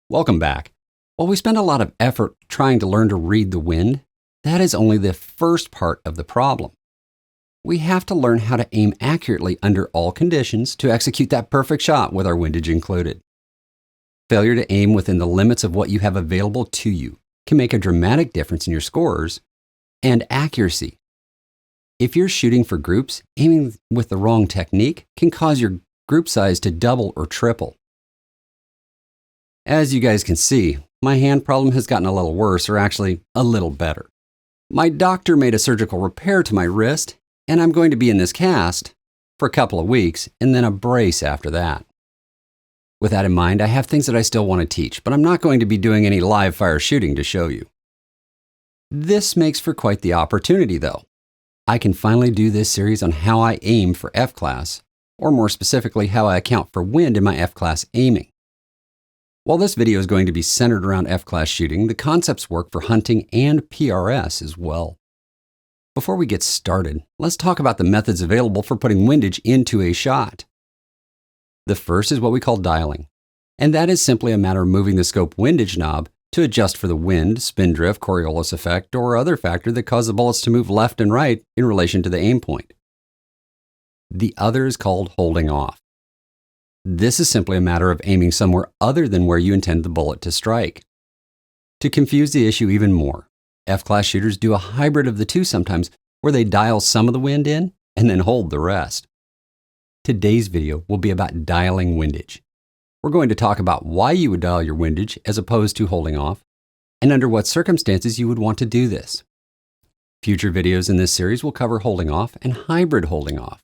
Welcome back. While we spend a lot of effort trying to learn to read the wind, that is only the first part of the problem. We have to learn how to aim accurately under all conditions to execute that perfect shot with our windage included. Failure to aim within the limits of what you have available to you can make a dramatic difference in your scores and accuracy. If you're shooting for groups, aiming with the wrong technique can cause your group size to double or triple. As you guys can see, my hand problem has gotten a little worse, or actually a little better. My doctor made a surgical repair to my wrist, and I'm going to be in this cast for a couple of weeks and then a brace after that. With that in mind, I have things that I still want to teach, but I'm not going to be doing any live fire shooting to show you. This makes for quite the opportunity though. I can finally do this series on how I aim for F-class, or more specifically, how I account for wind in my F-class aiming. While this video is going to be centered around F-class shooting, the concepts work for hunting and PRS as well. Before we get started, let's talk about the methods available for putting windage into a shot. The first is what we call dialing, and that is simply a matter of moving the scope windage knob to adjust for the wind, spin drift, Coriolis effect, or other factor that causes the bullets to move left and right in relation to the aim point. The other is called holding off. This is simply a matter of aiming somewhere other than where you intend the bullet to strike. To confuse the issue even more, F-class shooters do a hybrid of the two sometimes, where they dial some of the wind in and then hold the rest. Today's video will be about dialing windage. We're going to talk about why you would dial your windage as opposed to holding off, and under what circumstances you would want to do this. Future videos in this series will cover holding off and hybrid holding off,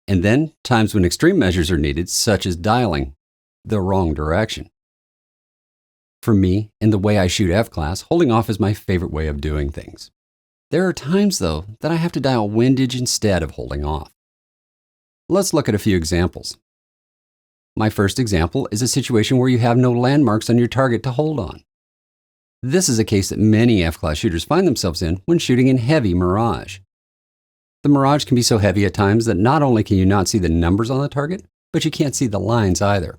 and then times when extreme measures are needed, such as dialing the wrong direction. For me, and the way I shoot F-class, holding off is my favorite way of doing things. There are times, though, that I have to dial windage instead of holding off. Let's look at a few examples. My first example is a situation where you have no landmarks on your target to hold on. This is a case that many F-class shooters find themselves in when shooting in heavy mirage. The mirage can be so heavy at times that not only can you not see the numbers on the target, but you can't see the lines either.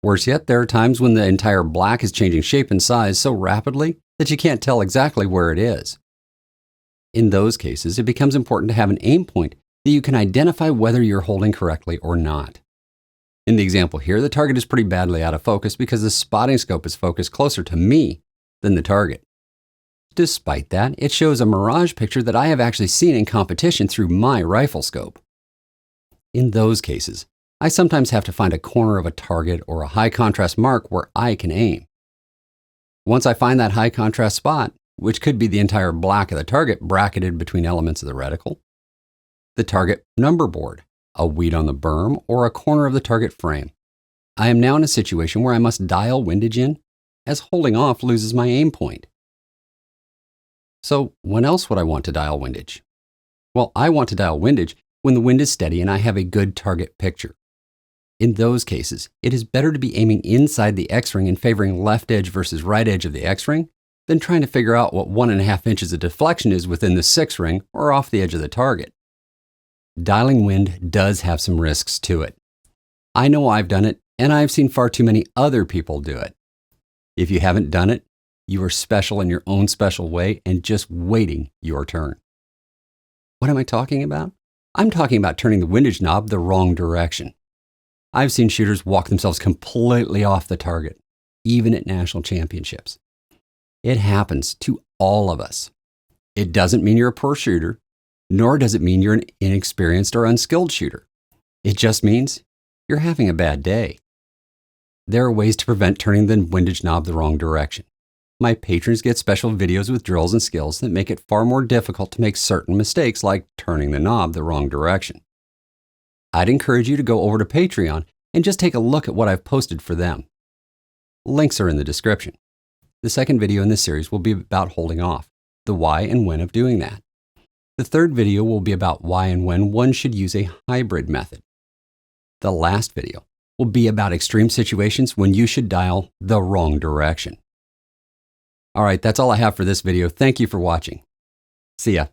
Worse yet, there are times when the entire black is changing shape and size so rapidly that you can't tell exactly where it is. In those cases, it becomes important to have an aim point that you can identify whether you're holding correctly or not. In the example here, the target is pretty badly out of focus because the spotting scope is focused closer to me than the target. Despite that, it shows a mirage picture that I have actually seen in competition through my rifle scope. In those cases, I sometimes have to find a corner of a target or a high contrast mark where I can aim. Once I find that high contrast spot, which could be the entire black of the target bracketed between elements of the reticle, the target number board, a weed on the berm, or a corner of the target frame, I am now in a situation where I must dial windage in, as holding off loses my aim point. So when else would I want to dial windage? Well, I want to dial windage when the wind is steady and I have a good target picture. In those cases, it is better to be aiming inside the X-ring and favoring left edge versus right edge of the X-ring than trying to figure out what 1.5 inches of deflection is within the 6 ring or off the edge of the target. Dialing wind does have some risks to it. I know I've done it, and I've seen far too many other people do it. If you haven't done it, you are special in your own special way and just waiting your turn. What am I talking about? I'm talking about turning the windage knob the wrong direction. I've seen shooters walk themselves completely off the target, even at national championships. It happens to all of us. It doesn't mean you're a poor shooter, nor does it mean you're an inexperienced or unskilled shooter. It just means you're having a bad day. There are ways to prevent turning the windage knob the wrong direction. My patrons get special videos with drills and skills that make it far more difficult to make certain mistakes like turning the knob the wrong direction. I'd encourage you to go over to Patreon and just take a look at what I've posted for them. Links are in the description. The second video in this series will be about holding off, the why and when of doing that. The third video will be about why and when one should use a hybrid method. The last video will be about extreme situations when you should dial the wrong direction. All right, that's all I have for this video. Thank you for watching. See ya.